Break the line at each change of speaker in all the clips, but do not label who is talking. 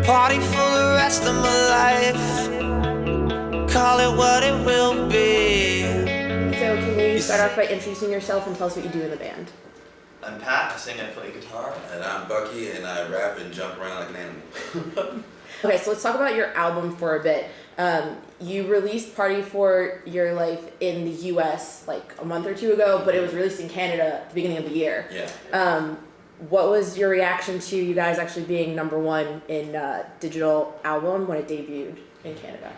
Party for the rest of my life. Call it what it will be.
So can you start off by introducing yourself and tell us what you do in the band?
I'm Pat, I sing and play guitar.
And I'm Bucky, and I rap and jump around like an animal.
Okay, so let's talk about your album for a bit. You released Party for Your Life in the US like a month or two ago, but it was released in Canada at the beginning of the year.
Yeah.
What was your reaction to you guys actually being number one in digital album when it debuted in Canada?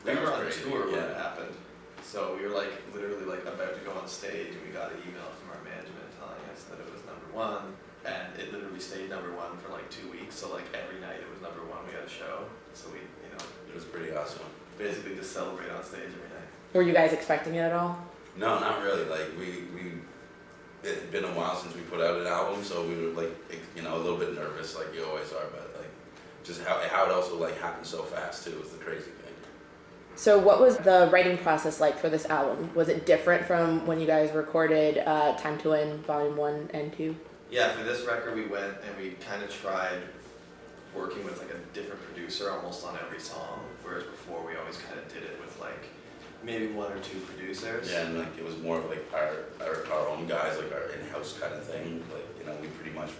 We were on
crazy,
tour when
yeah.
it happened. So we were like literally like about to go on stage and we got an email from our management telling us that it was number one. And it literally stayed number one for like 2 weeks. So like every night it was number one. We had a show. So we,
It was pretty awesome.
basically just celebrate on stage every night.
Were you guys expecting it at all?
No, not really. Like, it had been a while since we put out an album, so we were like, a little bit nervous, like you always are, but like, just how it also like happened so fast too was the crazy thing.
So what was the writing process like for this album? Was it different from when you guys recorded Time to Win Volume 1 and 2?
Yeah, for this record we went and we kind of tried working with like a different producer almost on every song, whereas before we always kind of did it with like maybe one or two producers.
Yeah, and like it was more of like our own guys, like our in-house kind of thing. Like, we pretty much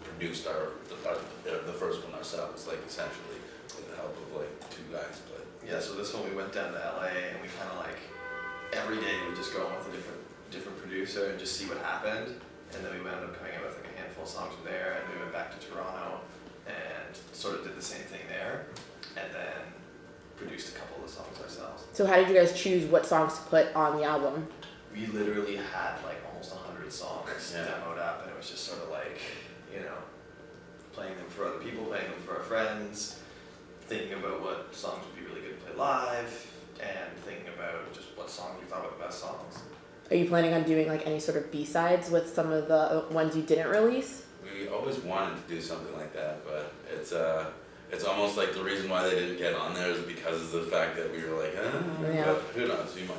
produced the first one ourselves, like essentially with the help of like two guys. But
Yeah, so this one we went down to LA and we kind of like every day we just go on with a different producer and just see what happened, and then we wound up coming up with like a handful of songs from there, and we went back to Toronto and sort of did the same thing there, and then produced a couple of the songs ourselves.
So how did you guys choose what songs to put on the album?
We literally had like almost 100 songs
Yeah.
demoed up, and it was just sort of like, playing them for other people, playing them for our friends, thinking about what songs would be really good to play live, and thinking about just what songs we thought were the best songs.
Are you planning on doing like any sort of B-sides with some of the ones you didn't release?
we always wanted to do something like that, but it's almost like the reason why they didn't get on there is because of the fact that we were like,
Yeah.
but who knows, you might.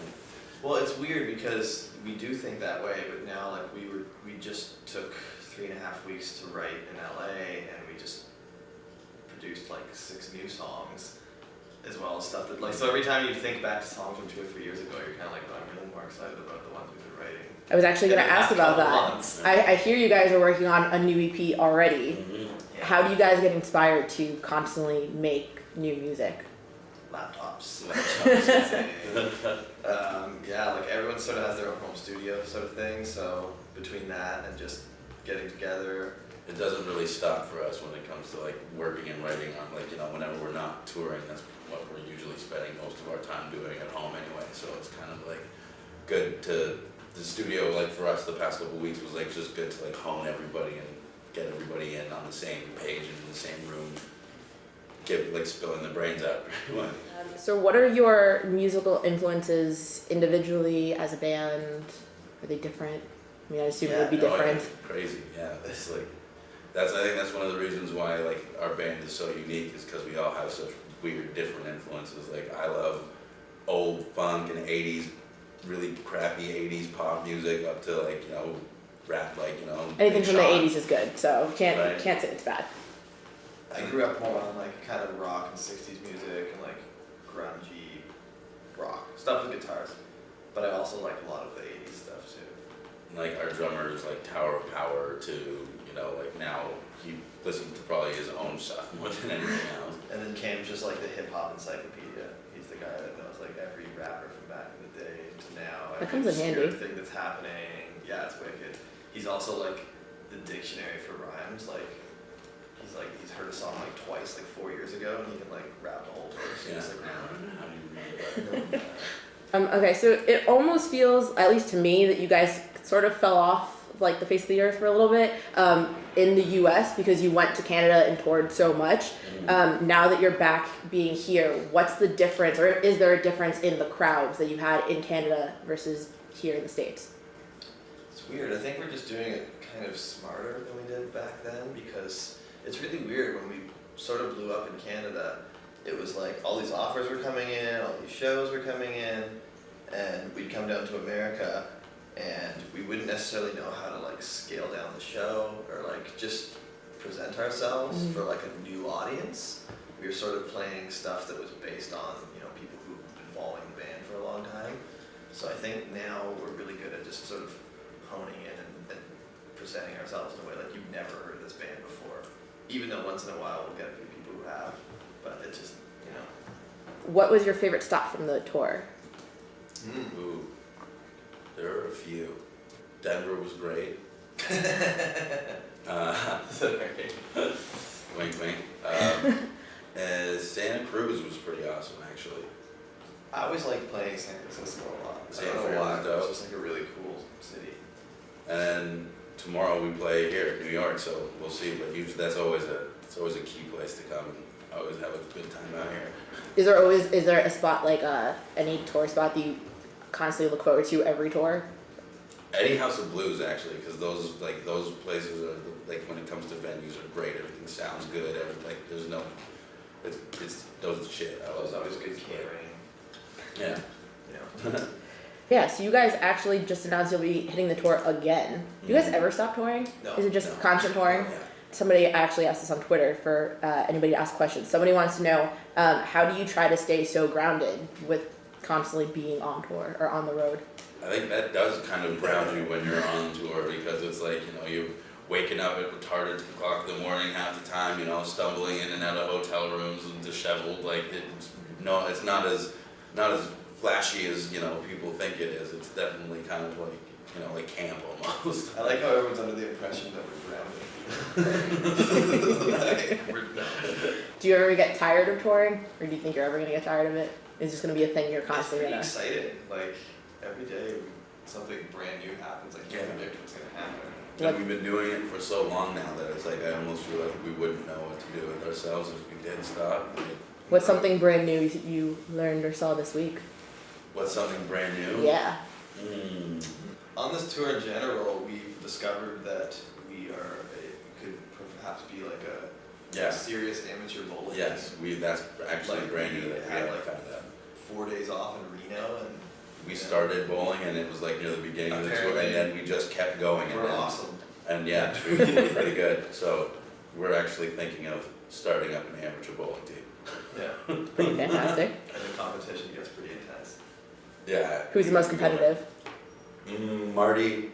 Well, it's weird because we do think that way, but now like we just took 3.5 weeks to write in LA, and we just produced like 6 new songs, as well as stuff that like, so every time you think back to songs from 2 or 3 years ago, you're kind of like, I'm really more excited about the ones we've been writing.
I was actually going to
In the
ask
past
about
couple
that.
months.
I hear you guys are working on a new EP already.
Mm-hmm.
Yeah.
How do you guys get inspired to constantly make new music?
Laptops. Like everyone sort of has their own home studio sort of thing, so between that and just getting together.
It doesn't really stop for us when it comes to like working and writing on like, whenever we're not touring, that's what we're usually spending most of our time doing at home anyway. So it's kind of like good to, the studio like for us the past couple of weeks was like just good to like hone everybody and get everybody in on the same page and in the same room, like spilling their brains out pretty much.
So what are your musical influences individually as a band? Are they different? I mean, I assume it would be
No,
different.
it's crazy, yeah. It's like, I think that's one of the reasons why like our band is so unique, is because we all have such weird different influences. Like I love old funk and 80s, really crappy 80s pop music up to like, rap, like,
Anything
Big
from the
Sean.
80s is good, so can't
Right.
say it's bad.
I grew up more on like kind of rock and 60s music and like grungy rock stuff with guitars, but I also like a lot of the 80s stuff too.
Like our drummer is like Tower of Power to, like now he listens to probably his own stuff more than anything else.
And then Cam's just like the hip hop encyclopedia. He's the guy that knows like every rapper from back in the day to now.
That
Every
comes in handy.
obscure thing that's happening. Yeah, it's wicked. He's also like the dictionary for rhymes. He's heard a song like twice, like 4 years ago, and he can like rap the whole verse.
Yeah.
He's like,
How do you remember that?
Okay, so it almost feels, at least to me, that you guys sort of fell off like the face of the earth for a little bit in the US because you went to Canada and toured so much. Now that you're back being here, what's the difference, or is there a difference in the crowds that you had in Canada versus here in the States?
It's weird. I think we're just doing it kind of smarter than we did back then, because it's really weird when we sort of blew up in Canada. It was like all these offers were coming in, all these shows were coming in, and we'd come down to America and we wouldn't necessarily know how to like scale down the show or like just present ourselves for like a new audience. we were sort of playing stuff that was based on, people who've been following the band for a long time. So I think now we're really good at just sort of honing in and presenting ourselves in a way like you've never heard of this band before. Even though once in a while we'll get a few people who have, but it just,
What was your favorite stop from the tour?
Ooh, there are a few. Denver was great. Wink, wink. And Santa Cruz was pretty awesome, actually.
I always liked playing San Francisco a lot.
San
I don't know
Fran
why,
was
but
dope.
it's just like a really cool city.
And then tomorrow we play here in New York, so we'll see. But usually it's always a key place to come. I always have a good time out here.
Is there a spot like any tour spot that you constantly look forward to every tour?
Any House of Blues, actually, because those places are like when it comes to venues are great. Everything sounds good. There's no, it's those shit. I
There's
love
always
those.
good catering.
Yeah.
Yeah, so you guys actually just announced you'll be hitting the tour again. Do you guys ever stop touring?
No.
Is it just
No.
constant touring?
Yeah.
Somebody actually asked us on Twitter for anybody to ask questions. Somebody wants to know, how do you try to stay so grounded with constantly being on tour or on the road?
I think that does kind of ground you when you're on tour because it's like, you're waking up at retarded o'clock in the morning half the time, stumbling in and out of hotel rooms and disheveled. Like it's not as flashy as, people think it is. It's definitely kind of like camp almost.
I like how everyone's under the impression that we're grounded. Like, we're not.
Do you ever get tired of touring, or do you think you're ever gonna get tired of it? Is this gonna be a thing you're
It's
constantly
pretty
gonna?
exciting. Like every day something brand new happens. I can't
Yeah.
predict what's gonna happen.
And we've been doing it for so long now that it's like I almost feel like we wouldn't know what to do with ourselves if we did stop.
What's something brand new you learned or saw this week?
What's something brand new?
Yeah.
On this tour in general, we've discovered that we could perhaps be like a
Yeah.
serious amateur bowling.
Yes, that's actually
Like,
brand new
we
that we
had,
had
like,
found out.
4 days off in Reno, and
We started bowling and it was like near the beginning of the tour and then we just kept going and
we're
then,
awesome.
and yeah, we did pretty good. So we're actually thinking of starting up an amateur bowling team.
Yeah,
Pretty fantastic.
and the competition gets pretty intense.
Yeah.
Who's the most competitive?
Marty's,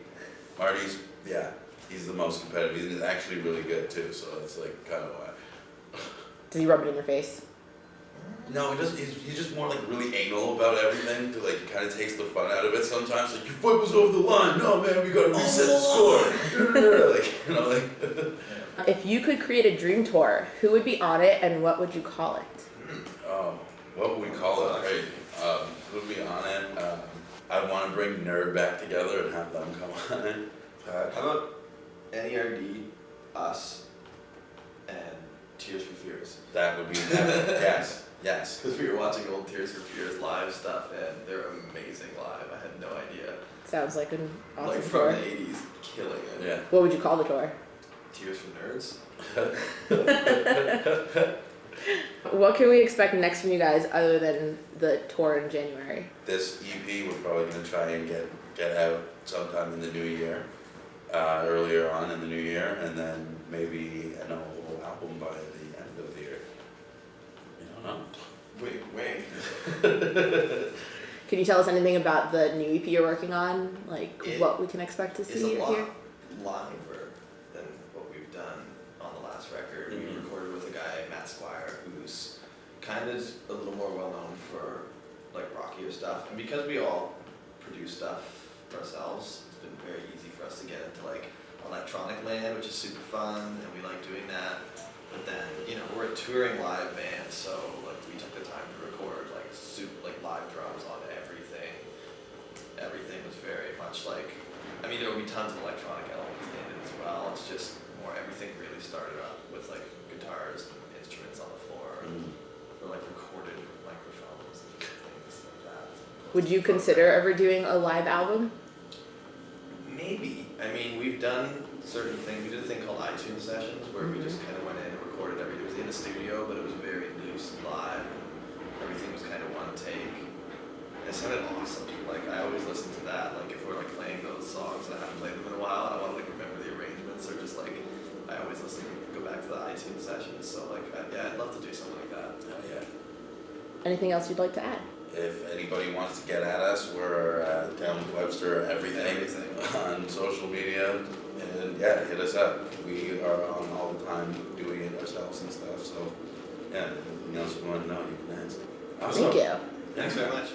yeah, he's the most competitive. He's actually really good too, so it's like kind of why.
Does he rub it in your face?
No, he doesn't. He's just more like really anal about everything. To like, kind of takes the fun out of it sometimes. Like your foot was over the line. No, man, we gotta reset the score. Like,
If you could create a dream tour, who would be on it and what would you call it?
What would we call it? Right. Who'd be on it? I want to bring Nerd back together and have them come on it.
How about NERD, us, and Tears for Fears?
That would be yes. Yes.
Because we were watching old Tears for Fears live stuff, and they're amazing live. I had no idea.
Sounds like an awesome
Like
tour.
from the 80s, killing it.
Yeah.
What would you call the tour?
Tears for Nerds.
What can we expect next from you guys other than the tour in January?
This EP we're probably gonna try and get out sometime in the new year, earlier on in the new year, and then maybe an whole album by the end of the year. You don't know.
Wink, wink.
Can you tell us anything about the new EP you're working on? Like
It
what we can expect to
It's
see
a
or
lot
hear?
liver than what we've done on the last record. We
Mhm.
recorded with a guy, Matt Squire, who's kind of a little more well known for like rockier stuff. And because we all produce stuff ourselves, it's been very easy for us to get into like electronic land, which is super fun, and we like doing that. But then, we're a touring live band, so like we took the time to record like live drums on everything. Everything was very much like, there will be tons of electronic elements in it as well. It's just more, everything really started up with like guitars and instruments on the floor. Or like recorded with microphones and things like that.
Would you consider ever doing a live album?
Maybe. We've done certain things. We did a thing called iTunes sessions where we just kind of went in and recorded everything. It was in a studio, but it was very loose and live. Everything was kind of one take. It sounded awesome. Like I always listen to that. Like if we're like playing those songs and I haven't played them in a while and I want to like remember the arrangements or just like I always always listen, go back to the iTunes sessions. So like, yeah, I'd love to do something like that.
Yeah.
Anything else you'd like to add?
If anybody wants to get at us, we're down with Webster everything on social media, and yeah, hit us up. We are on all the time doing it ourselves and stuff. So yeah, anything else you want to know, you can ask.
Thank you.
Thanks very much.